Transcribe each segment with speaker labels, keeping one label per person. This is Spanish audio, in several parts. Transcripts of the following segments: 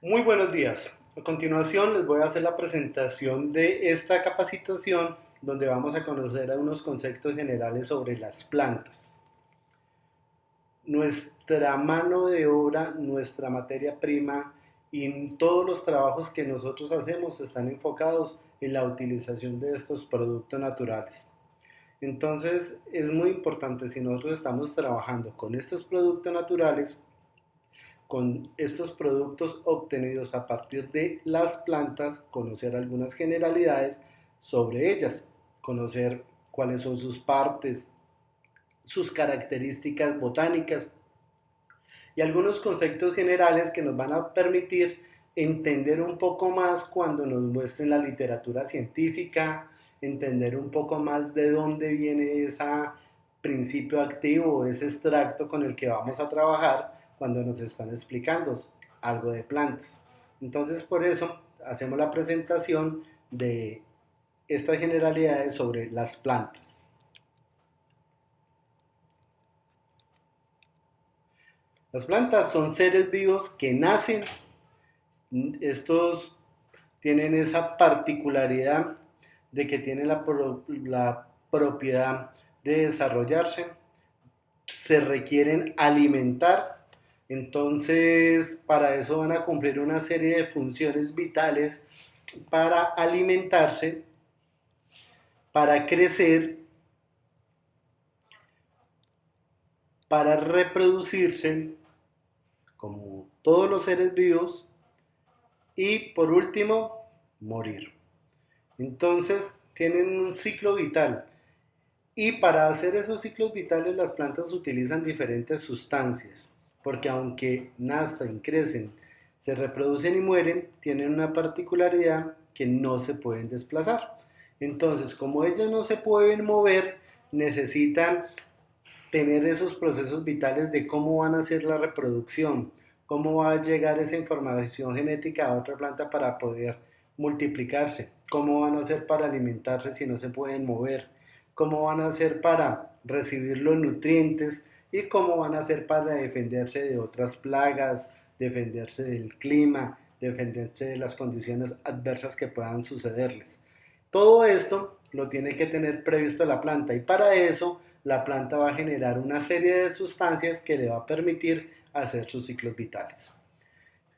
Speaker 1: Muy buenos días. A continuación les voy a hacer la presentación de esta capacitación donde vamos a conocer unos conceptos generales sobre las plantas. Nuestra mano de obra, nuestra materia prima y todos los trabajos que nosotros hacemos están enfocados en la utilización de estos productos naturales. Entonces es muy importante si nosotros estamos trabajando con estos productos naturales, con estos productos obtenidos a partir de las plantas, conocer algunas generalidades sobre ellas, conocer cuáles son sus partes, sus características botánicas y algunos conceptos generales que nos van a permitir entender un poco más cuando nos muestren la literatura científica, entender un poco más de dónde viene ese principio activo, ese extracto con el que vamos a trabajar cuando nos están explicando algo de plantas. Entonces, por eso hacemos la presentación de estas generalidades sobre las plantas. Las plantas son seres vivos que nacen. Estos tienen esa particularidad de que tienen la propiedad de desarrollarse, se requieren alimentar, entonces para eso van a cumplir una serie de funciones vitales para alimentarse, para crecer, para reproducirse, como todos los seres vivos, y por último, morir. Entonces tienen un ciclo vital. Y para hacer esos ciclos vitales las plantas utilizan diferentes sustancias, porque aunque nacen, crecen, se reproducen y mueren, tienen una particularidad que no se pueden desplazar. Entonces, como ellas no se pueden mover, necesitan tener esos procesos vitales de cómo van a hacer la reproducción, cómo va a llegar esa información genética a otra planta para poder multiplicarse, cómo van a hacer para alimentarse si no se pueden mover, cómo van a hacer para recibir los nutrientes y cómo van a hacer para defenderse de otras plagas, defenderse del clima, defenderse de las condiciones adversas que puedan sucederles. Todo esto lo tiene que tener previsto la planta y para eso la planta va a generar una serie de sustancias que le va a permitir hacer sus ciclos vitales.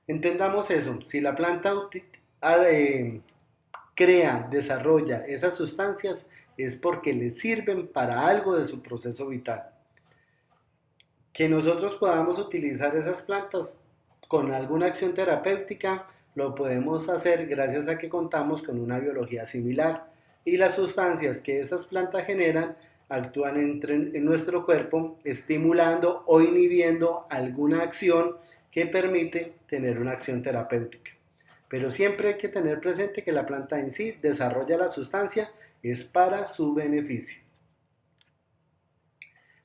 Speaker 1: Entendamos eso, si la planta crea, desarrolla esas sustancias es porque le sirven para algo de su proceso vital. Que nosotros podamos utilizar esas plantas con alguna acción terapéutica, lo podemos hacer gracias a que contamos con una biología similar y las sustancias que esas plantas generan actúan en nuestro cuerpo estimulando o inhibiendo alguna acción que permite tener una acción terapéutica. Pero siempre hay que tener presente que la planta en sí desarrolla la sustancia es para su beneficio.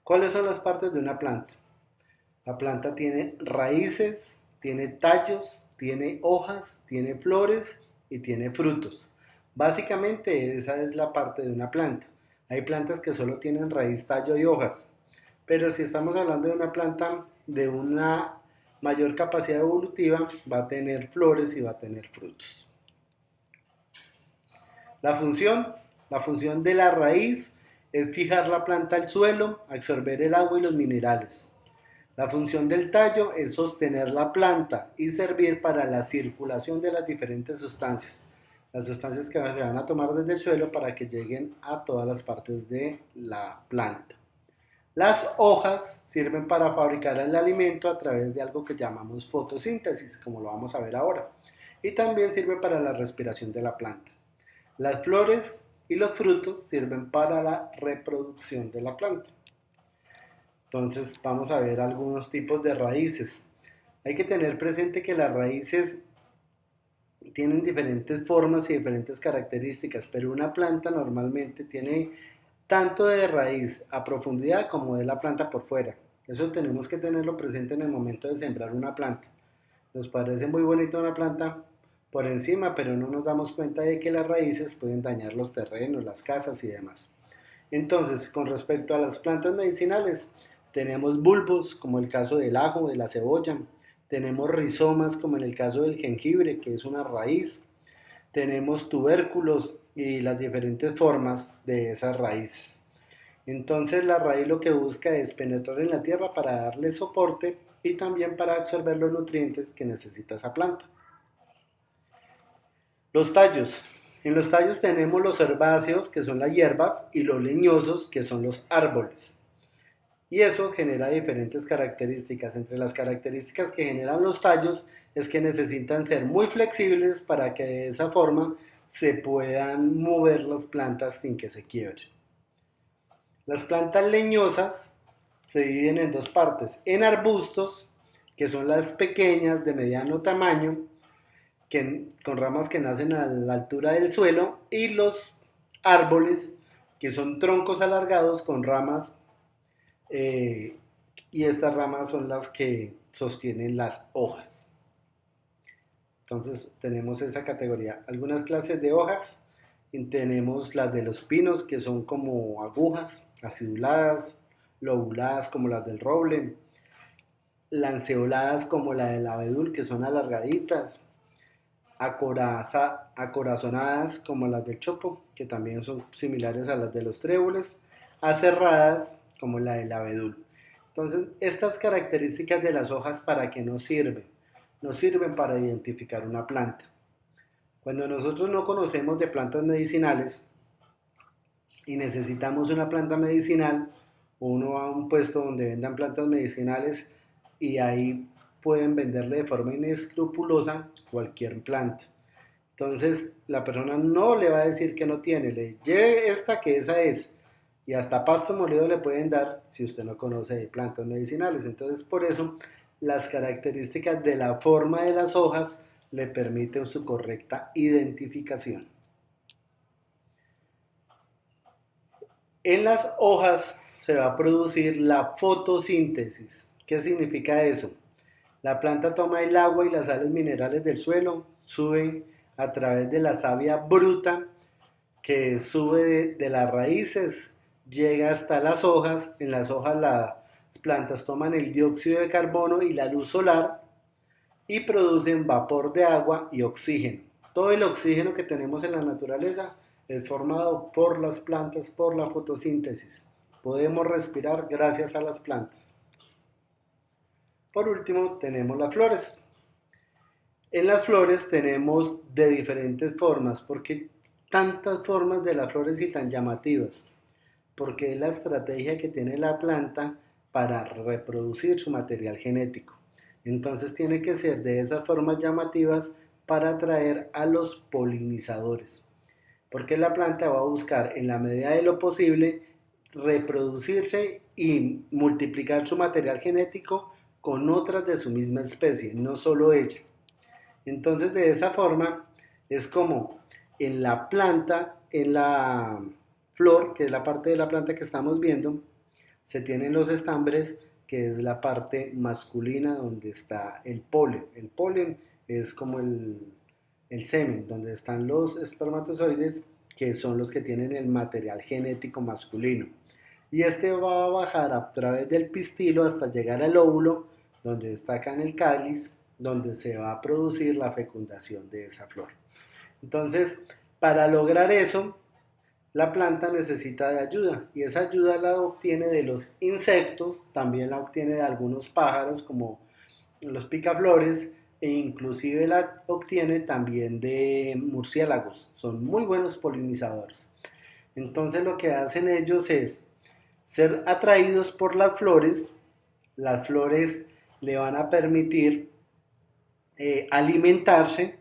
Speaker 1: ¿Cuáles son las partes de una planta? La planta tiene raíces, tiene tallos, tiene hojas, tiene flores y tiene frutos. Básicamente esa es la parte de una planta. Hay plantas que solo tienen raíz, tallo y hojas. Pero si estamos hablando de una planta de una mayor capacidad evolutiva, va a tener flores y va a tener frutos. La función, la función de la raíz es fijar la planta al suelo, absorber el agua y los minerales. La función del tallo es sostener la planta y servir para la circulación de las diferentes sustancias. Las sustancias que se van a tomar desde el suelo para que lleguen a todas las partes de la planta. Las hojas sirven para fabricar el alimento a través de algo que llamamos fotosíntesis, como lo vamos a ver ahora. Y también sirve para la respiración de la planta. Las flores y los frutos sirven para la reproducción de la planta. Entonces vamos a ver algunos tipos de raíces. Hay que tener presente que las raíces tienen diferentes formas y diferentes características, pero una planta normalmente tiene tanto de raíz a profundidad como de la planta por fuera. Eso tenemos que tenerlo presente en el momento de sembrar una planta. Nos parece muy bonita una planta por encima, pero no nos damos cuenta de que las raíces pueden dañar los terrenos, las casas y demás. Entonces, con respecto a las plantas medicinales, tenemos bulbos, como el caso del ajo, de la cebolla, tenemos rizomas como en el caso del jengibre, que es una raíz, tenemos tubérculos y las diferentes formas de esas raíces. Entonces la raíz lo que busca es penetrar en la tierra para darle soporte y también para absorber los nutrientes que necesita esa planta. Los tallos. En los tallos tenemos los herbáceos, que son las hierbas, y los leñosos, que son los árboles. Y eso genera diferentes características. Entre las características que generan los tallos es que necesitan ser muy flexibles para que de esa forma se puedan mover las plantas sin que se quiebren. Las plantas leñosas se dividen en dos partes, en arbustos, que son las pequeñas de mediano tamaño, con ramas que nacen a la altura del suelo, y los árboles, que son troncos alargados con ramas, eh, y estas ramas son las que sostienen las hojas. Entonces tenemos esa categoría. Algunas clases de hojas, y tenemos las de los pinos, que son como agujas, aciduladas, lobuladas como las del roble, lanceoladas como la del abedul, que son alargaditas, acorazonadas como las del chopo, que también son similares a las de los tréboles, aserradas como la del abedul. Entonces, estas características de las hojas, ¿para qué nos sirven? Nos sirven para identificar una planta. Cuando nosotros no conocemos de plantas medicinales y necesitamos una planta medicinal, uno va a un puesto donde vendan plantas medicinales y ahí pueden venderle de forma inescrupulosa cualquier planta. Entonces la persona no le va a decir que no tiene, le lleve esta que esa es. Y hasta pasto molido le pueden dar si usted no conoce de plantas medicinales. Entonces por eso las características de la forma de las hojas le permiten su correcta identificación. En las hojas se va a producir la fotosíntesis. ¿Qué significa eso? La planta toma el agua y las sales minerales del suelo, sube a través de la savia bruta que sube de las raíces, llega hasta las hojas. En las hojas las plantas toman el dióxido de carbono y la luz solar y producen vapor de agua y oxígeno. Todo el oxígeno que tenemos en la naturaleza es formado por las plantas, por la fotosíntesis. Podemos respirar gracias a las plantas. Por último, tenemos las flores. En las flores tenemos de diferentes formas. ¿Por qué tantas formas de las flores y tan llamativas? Porque es la estrategia que tiene la planta para reproducir su material genético. Entonces tiene que ser de esas formas llamativas para atraer a los polinizadores. Porque la planta va a buscar en la medida de lo posible reproducirse y multiplicar su material genético con otras de su misma especie, no solo ella. Entonces de esa forma es como en la planta, en la flor, que es la parte de la planta que estamos viendo, se tienen los estambres, que es la parte masculina donde está el polen. El polen es como el semen, donde están los espermatozoides, que son los que tienen el material genético masculino. Y este va a bajar a través del pistilo hasta llegar al óvulo, donde está acá en el cáliz, donde se va a producir la fecundación de esa flor. Entonces, para lograr eso, la planta necesita de ayuda y esa ayuda la obtiene de los insectos, también la obtiene de algunos pájaros como los picaflores e inclusive la obtiene también de murciélagos, son muy buenos polinizadores. Entonces lo que hacen ellos es ser atraídos por las flores le van a permitir alimentarse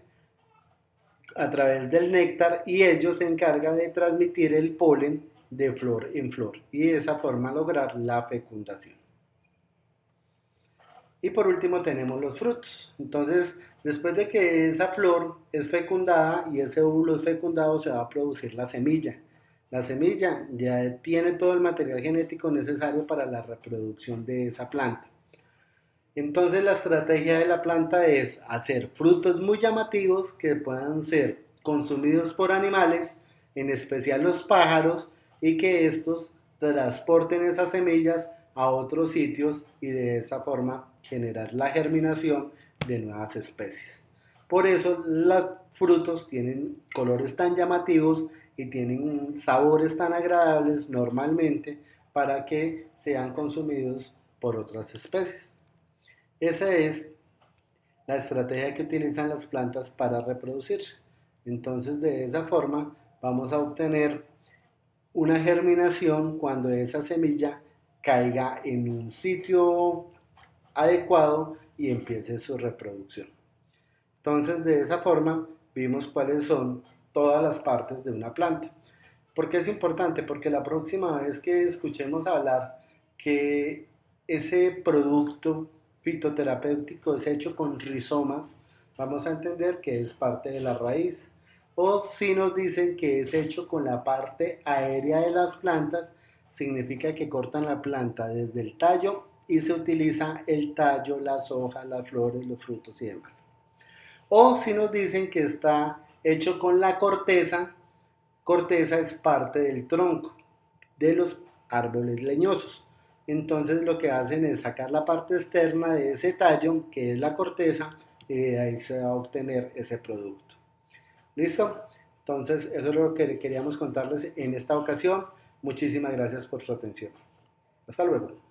Speaker 1: a través del néctar y ellos se encargan de transmitir el polen de flor en flor y de esa forma lograr la fecundación. Y por último tenemos los frutos. Entonces, después de que esa flor es fecundada y ese óvulo es fecundado, se va a producir la semilla. La semilla ya tiene todo el material genético necesario para la reproducción de esa planta. Entonces la estrategia de la planta es hacer frutos muy llamativos que puedan ser consumidos por animales, en especial los pájaros, y que estos transporten esas semillas a otros sitios y de esa forma generar la germinación de nuevas especies. Por eso los frutos tienen colores tan llamativos y tienen sabores tan agradables normalmente para que sean consumidos por otras especies. Esa es la estrategia que utilizan las plantas para reproducirse. Entonces, de esa forma vamos a obtener una germinación cuando esa semilla caiga en un sitio adecuado y empiece su reproducción. Entonces, de esa forma vimos cuáles son todas las partes de una planta. ¿Por qué es importante? Porque la próxima vez que escuchemos hablar que ese producto fitoterapéutico es hecho con rizomas, vamos a entender que es parte de la raíz. O si nos dicen que es hecho con la parte aérea de las plantas, significa que cortan la planta desde el tallo y se utiliza el tallo, las hojas, las flores, los frutos y demás. O si nos dicen que está hecho con la corteza, corteza es parte del tronco de los árboles leñosos. Entonces lo que hacen es sacar la parte externa de ese tallo, que es la corteza, y de ahí se va a obtener ese producto. ¿Listo? Entonces eso es lo que queríamos contarles en esta ocasión. Muchísimas gracias por su atención. Hasta luego.